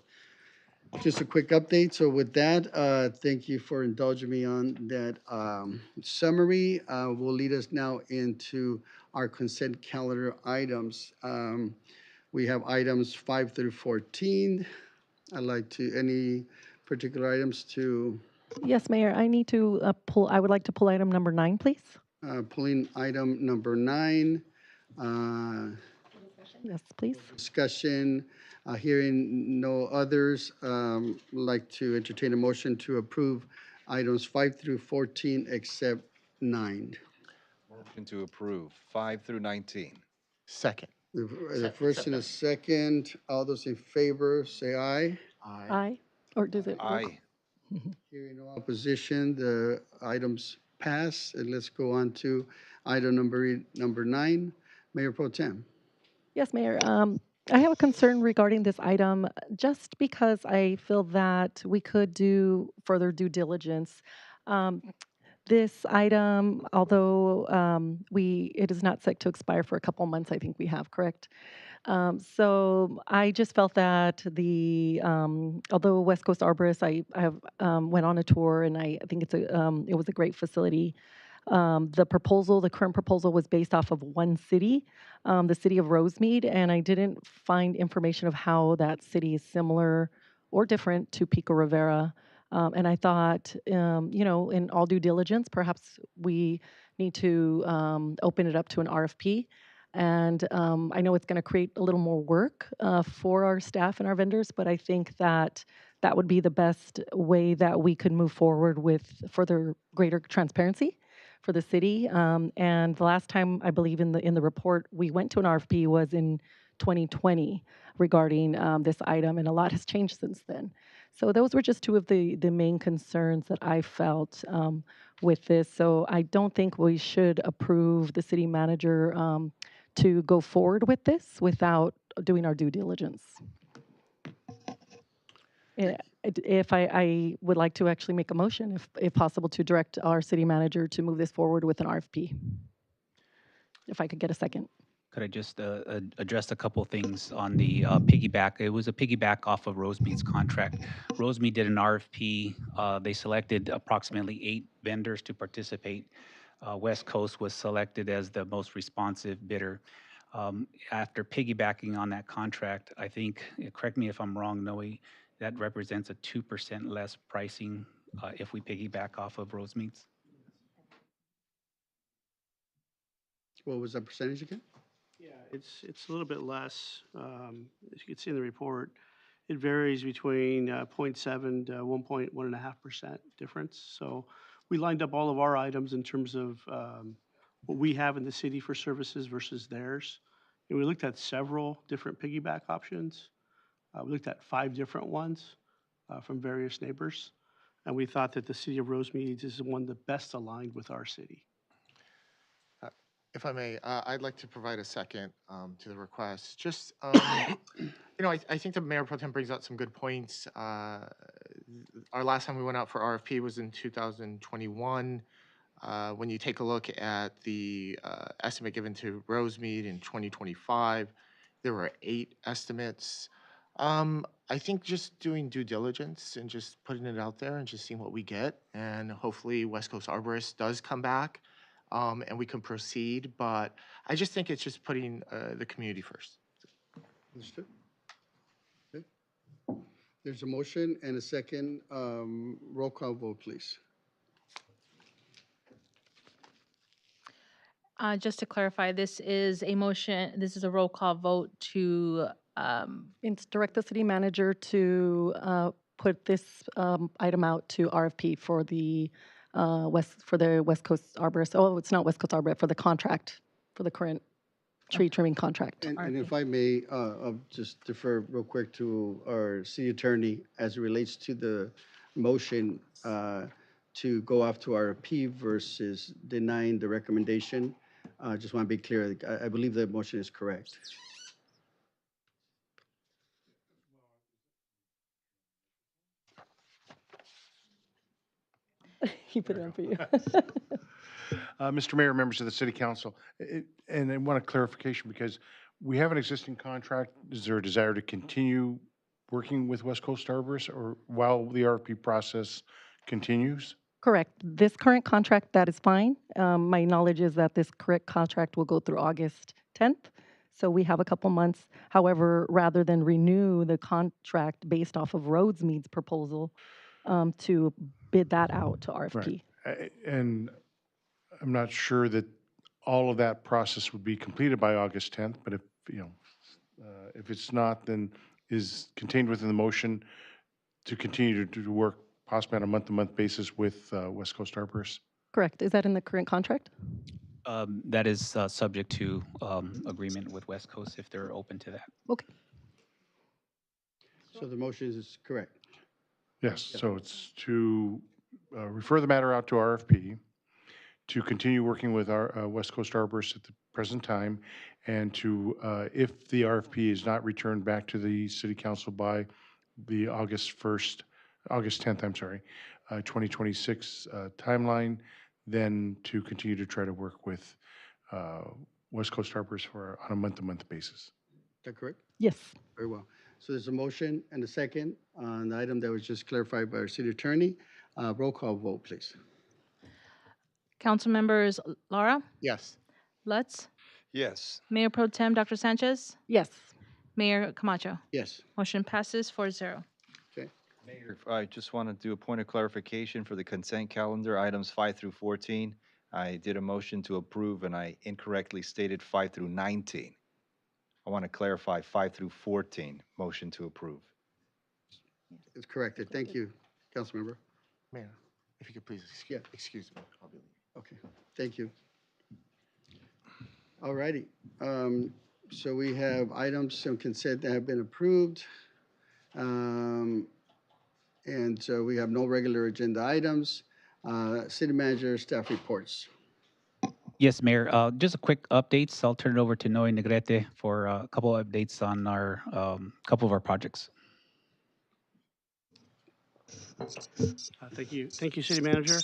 just a quick update. So with that, thank you for indulging me on that summary. Will lead us now into our consent calendar items. We have items 5 through 14. Any particular items to, Yes, Mayor, I need to I would like to pull item number 9, please. pulling item number 9. Yes, please. Discussion, hearing no others, like to entertain a motion to approve items 5 through 14 except 9. Motion to approve 5 through 19. Second. The first and a second, all those in favor, say aye. Aye. Or does it? Aye. Hearing no opposition, the items pass, and let's go on to item number 9. Mayor Pro Tem. Yes, Mayor. I have a concern regarding this item just because I feel that we could do further due diligence. This item, although it is not set to expire for a couple months, I think we have, correct? So I just felt that although West Coast Arborist, I have went on a tour, and I think it was a great facility. The current proposal was based off of one city, the city of Rosemead, and I didn't find information of how that city is similar or different to Pico Rivera. And I thought, in all due diligence, perhaps we need to open it up to an RFP. And I know it's going to create a little more work for our staff and our vendors, but I think that that would be the best way that we could move forward with further greater transparency for the city. And the last time, I believe in the report, we went to an RFP was in 2020 regarding this item, and a lot has changed since then. So those were just two of the main concerns that I felt with this. So I don't think we should approve the city manager to go forward with this without doing our due diligence. If I would like to actually make a motion, if possible, to direct our city manager to move this forward with an RFP. If I could get a second. Could I just address a couple things on the piggyback? It was a piggyback off of Rosemead's contract. Rosemead did an RFP. They selected approximately 8 vendors to participate. West Coast was selected as the most responsive bidder. After piggybacking on that contract, I think, correct me if I'm wrong, Noe, that represents a 2% less pricing if we piggyback off of Rosemead's. What was that percentage again? Yeah, it's a little bit less. As you can see in the report, it varies between 0.7 to 1.5% difference. So we lined up all of our items in terms of what we have in the city for services versus theirs. And we looked at several different piggyback options. We looked at 5 different ones from various neighbors. And we thought that the city of Rosemead is one of the best aligned with our city. If I may, I'd like to provide a second to the request. Just, I think the Mayor Pro Tem brings out some good points. Our last time we went out for RFP was in 2021. When you take a look at the estimate given to Rosemead in 2025, there were 8 estimates. I think just doing due diligence and just putting it out there and just seeing what we get, and hopefully West Coast Arborist does come back, and we can proceed. But I just think it's just putting the community first. Understood. Okay. There's a motion and a second. Roll call vote, please. Just to clarify, this is a motion, this is a roll call vote to, It's direct the city manager to put this item out to RFP for the West Coast Arborist. Oh, it's not West Coast Arborist, for the contract, for the current tree trimming contract. And if I may, I'll just defer real quick to our city attorney as it relates to the motion to go off to RFP versus denying the recommendation. I just want to be clear. I believe the motion is correct. He put it on for you. Mr. Mayor, members of the City Council, and I want a clarification because we have an existing contract. Is there a desire to continue working with West Coast Arborists or while the RFP process continues? Correct. This current contract, that is fine. My knowledge is that this correct contract will go through August 10th. So we have a couple months. However, rather than renew the contract based off of Rosemead's proposal, to bid that out to RFP. And I'm not sure that all of that process would be completed by August 10th, but if, if it's not, then is contained within the motion to continue to work possibly on a month-to-month basis with West Coast Arborists? Correct. Is that in the current contract? That is subject to agreement with West Coast if they're open to that. Okay. So the motion is correct. Yes, so it's to refer the matter out to RFP, to continue working with our West Coast Arborists at the present time, and to, if the RFP is not returned back to the City Council by the August 10th, I'm sorry, 2026 timeline, then to continue to try to work with West Coast Arborists on a month-to-month basis. Is that correct? Yes. Very well. So there's a motion and a second on the item that was just clarified by our city attorney. Roll call vote, please. council members Lara, Yes. Lutz, Yes. Mayor Pro Tem Dr. Sanchez, Yes. Mayor Camacho. Yes. Motion passes 4-0. Okay. Mayor, I just want to do a point of clarification for the consent calendar, items 5 through 14. I did a motion to approve, and I incorrectly stated 5 through 19. I want to clarify 5 through 14, motion to approve. It's corrected. Thank you, Councilmember. Mayor, if you could please excuse me. I'll be leaving. Okay, thank you. All righty. So we have items on consent that have been approved. And so we have no regular agenda items. City manager, staff reports. Yes, Mayor. Just a quick updates. I'll turn it over to Noe Negrete for a couple of updates on our couple of our projects. Thank you, City Manager.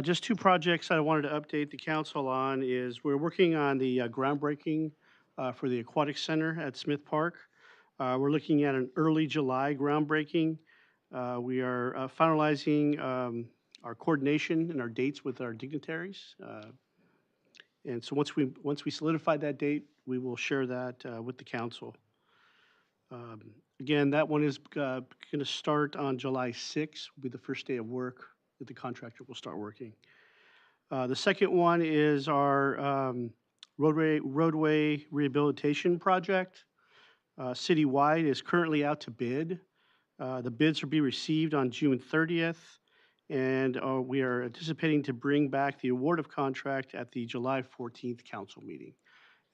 Just 2 projects I wanted to update the council on is we're working on the groundbreaking for the Aquatic Center at Smith Park. We're looking at an early July groundbreaking. We are finalizing our coordination and our dates with our dignitaries. And so once we solidify that date, we will share that with the council. Again, that one is going to start on July 6th, will be the first day of work that the contractor will start working. The second one is our roadway rehabilitation project. Citywide is currently out to bid. The bids will be received on June 30th, and we are anticipating to bring back the award of contract at the July 14th council meeting.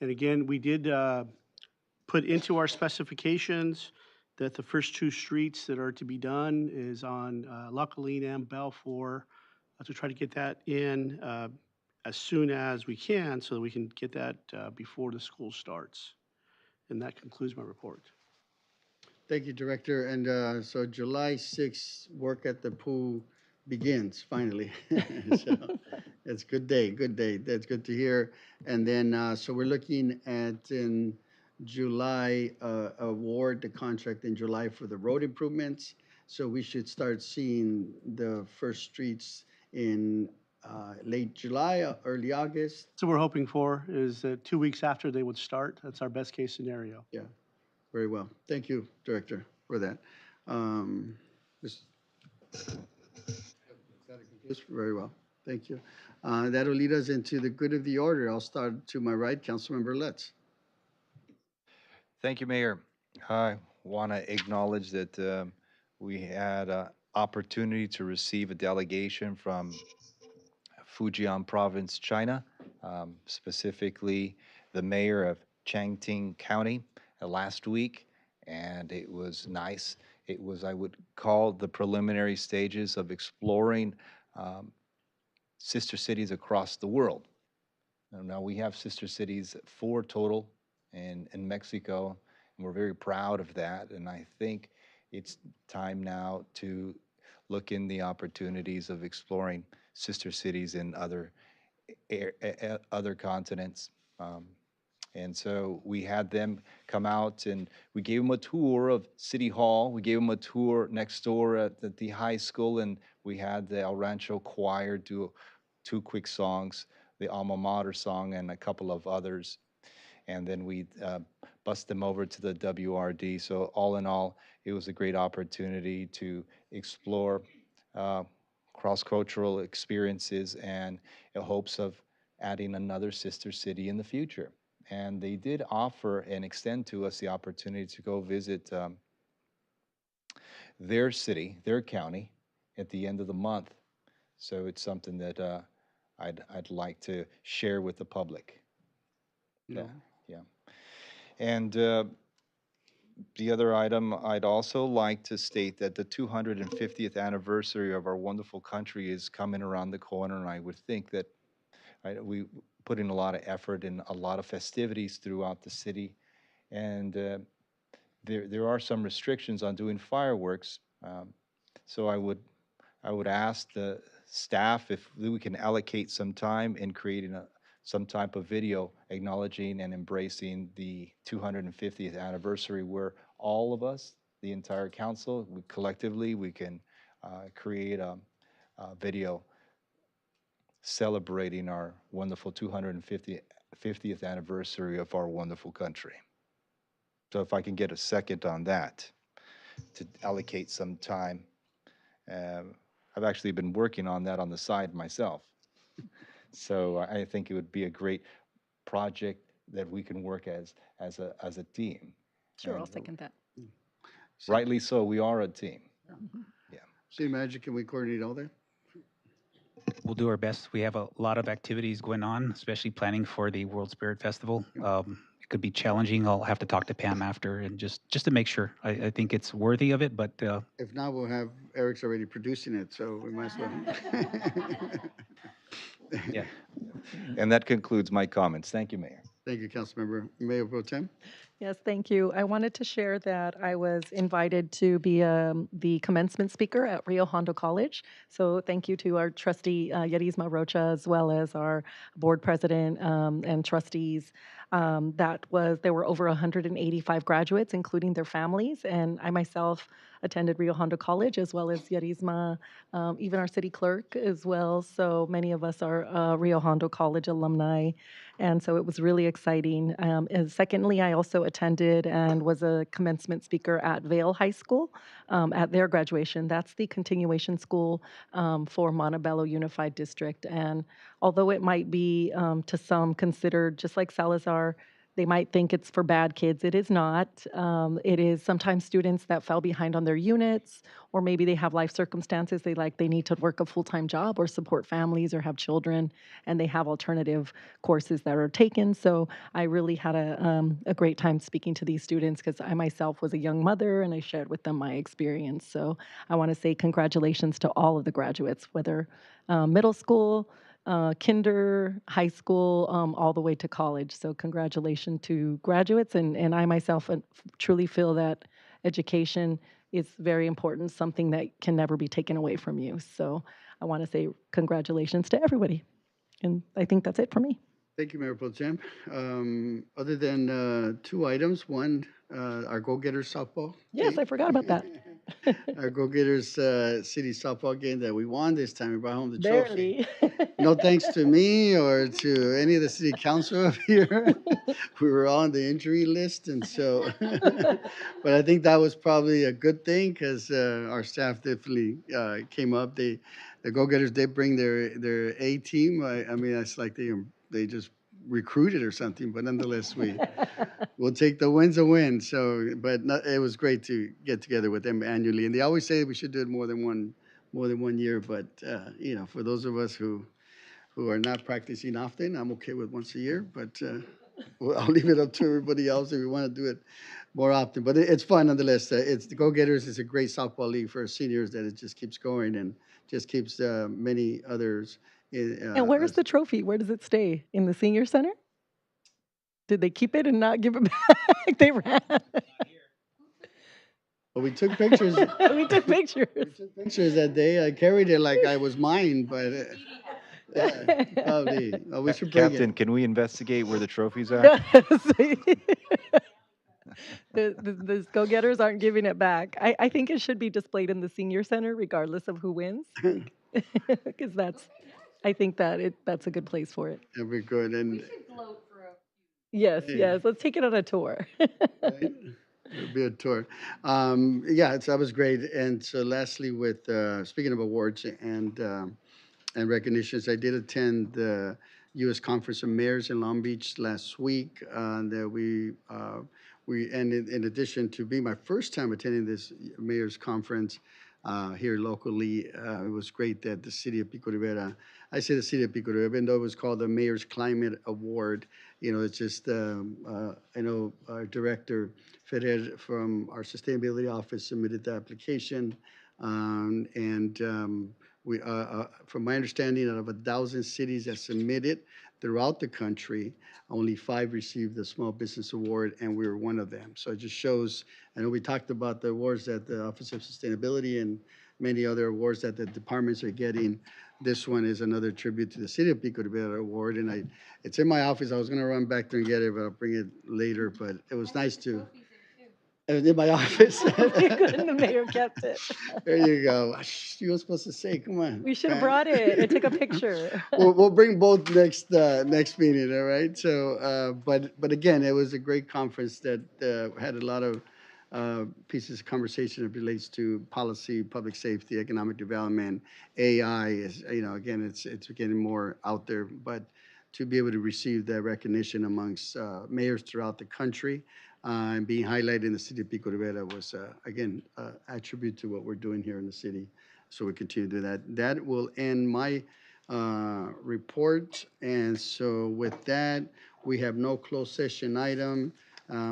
And again, we did put into our specifications that the first 2 streets that are to be done is on La Colina and Balfour, to try to get that in as soon as we can so that we can get that before the school starts. And that concludes my report. Thank you, Director. And so July 6th, work at the pool begins finally. So it's good day, good day. That's good to hear. And then, so we're looking at in July, award the contract in July for the road improvements. So we should start seeing the first streets in late July, early August. So we're hoping for is 2 weeks after they would start. That's our best case scenario. Yeah, very well. Thank you, Director, for that. This- Very well, thank you. That'll lead us into the good of the order. I'll start to my right, Councilmember Lutz. Thank you, Mayor. I want to acknowledge that we had an opportunity to receive a delegation from Fujian Province, China, specifically the mayor of Changting County last week, and it was nice. It was, I would call, the preliminary stages of exploring um, sister cities across the world. Now we have sister cities, 4 total in Mexico, and we're very proud of that. And I think it's time now to look in the opportunities of exploring sister cities in other continents. Um, and so we had them come out and we gave them a tour of City Hall. We gave them a tour next door at the high school, and we had the El Rancho Choir do 2 quick songs, the Alma Mater song and a couple of others. And then we bust them over to the WRD. So all in all, it was a great opportunity to explore uh, cross-cultural experiences and in hopes of adding another sister city in the future. And they did offer and extend to us the opportunity to go visit their city, their county, at the end of the month. So it's something that I'd like to share with the public. Yeah, yeah. And the other item, I'd also like to state that the 250th anniversary of our wonderful country is coming around the corner, and I would think that we put in a lot of effort and a lot of festivities throughout the city, and there are some restrictions on doing fireworks. So I would ask the staff if we can allocate some time in creating some type of video acknowledging and embracing the 250th anniversary, where all of us, the entire council, collectively, we can create a video celebrating our wonderful 250th anniversary of our wonderful country. So if I can get a second on that, to allocate some time. I've actually been working on that on the side myself. So I think it would be a great project that we can work as a team. Sure, I'll And second that. rightly so, we are a team. Yeah. City Manager, can we coordinate all that? We'll do our best. We have a lot of activities going on, especially planning for the World Spirit Festival. It could be challenging. I'll have to talk to Pam after and just to make sure. I think it's worthy of it, but If not, we'll have, Eric's already producing it, so we might as well. yeah. And that concludes my comments. Thank you, Mayor. Thank you, Councilmember. Mayor Pro Tem? Yes, thank you. I wanted to share that I was invited to be the commencement speaker at Rio Hondo College. So thank you to our trustee, Yarisma Rocha, as well as our board president and trustees. There were over 185 graduates, including their families, and I myself attended Rio Hondo College, as well as Yarisma, even our city clerk as well. So many of us are Rio Hondo College alumni. And so it was really exciting. And secondly, I also attended and was a commencement speaker at Vale High School at their graduation. That's the continuation school for Montebello Unified District. And although it might be to some considered, just like Salazar, they might think it's for bad kids. It is not. It is sometimes students that fell behind on their units, or maybe they have life circumstances. They need to work a full-time job or support families or have children, and they have alternative courses that are taken. So I really had a great time speaking to these students because I myself was a young mother and I shared with them my experience. So I want to say congratulations to all of the graduates, whether middle school, kinder, high school, all the way to college. So congratulations to graduates. And I myself truly feel that education is very important, something that can never be taken away from you. So I want to say congratulations to everybody. And I think that's it for me. Thank you, Mayor Pro Tem. Other than two items, one, our Go-Getters softball. Yes, team. I forgot about that. Our Go-Getters city softball game that we won this time. We brought home the trophy. Barely. No thanks to me or to any of the city council up here. We were on the injury list, and so, but I think that was probably a good thing because our staff definitely came up. The Go-Getters did bring their A team. I mean, it's like they just recruited or something, but nonetheless, we'll take the win's a win. So, but it was great to get together with them annually, and they always say we should do it more than one year. But for those of us who are not practicing often, I'm okay with once a year. But I'll leave it up to everybody else if we want to do it more often. But it's fun nonetheless. It's the Go-Getters is a great softball league for seniors that it just keeps going and just keeps many others. And where's the trophy? Where does it stay? In the senior center? Did they keep it and not give it back? They ran. Well, we took pictures. We took pictures. We took pictures that day. I carried it like I was mine, but probably. Oh, we should bring Captain, it. can we investigate where the trophies are? The Go-Getters aren't giving it back. I think it should be displayed in the senior center regardless of who wins. Because I think that's a good place for it. That'd be good. And Yes, Hey. yes. Let's take it on a tour. right? It'll be a tour. Yeah, so that was great. And so lastly, with speaking of awards and recognitions, I did attend the U.S. Conference of Mayors in Long Beach last week. That and in addition to being my first time attending this Mayors Conference here locally, it was great that the city of Pico Rivera, I say the city of Pico Rivera, even though it was called the Mayor's Climate Award, it's just, I know our director, Ferrer, from our sustainability office submitted the application. We, from my understanding, out of 1,000 cities that submitted throughout the country, only 5 received the Small Business Award, and we were one of them. So it just shows, I know we talked about the awards that the Office of Sustainability and many other awards that the departments are getting. This one is another tribute to the City of Pico Rivera Award, and it's in my office. I was going to run back there and get it, but I'll bring it later. But it was nice to. It was in my office. And the mayor kept it. There you go. You were supposed to say, come on. We should have man. brought it. I took a picture. We'll bring both next meeting, all right? So, but again, it was a great conference that had a lot of pieces of conversation that relates to policy, public safety, economic development, AI is, again, it's getting more out there, but to be able to receive that recognition amongst mayors throughout the country and being highlighted in the city of Pico Rivera was, again, attribute to what we're doing here in the city. So we continue to do that. That will end my report. And so with that, we have no closed session item.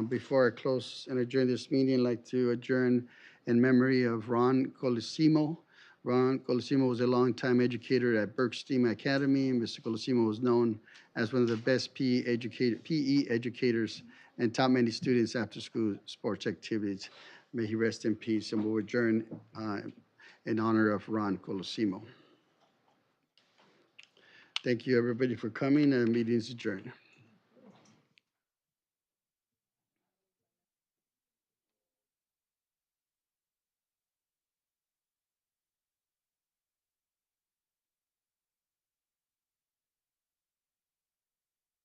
Before I close and adjourn this meeting, I'd like to adjourn in memory of Ron Colosimo. Ron Colosimo was a longtime educator at Burke STEAM Academy. Mr. Colosimo was known as one of the best PE educators and taught many students after school sports activities. May he rest in peace, and we'll adjourn in honor of Ron Colosimo. Thank you, everybody, for coming, and meeting is adjourned.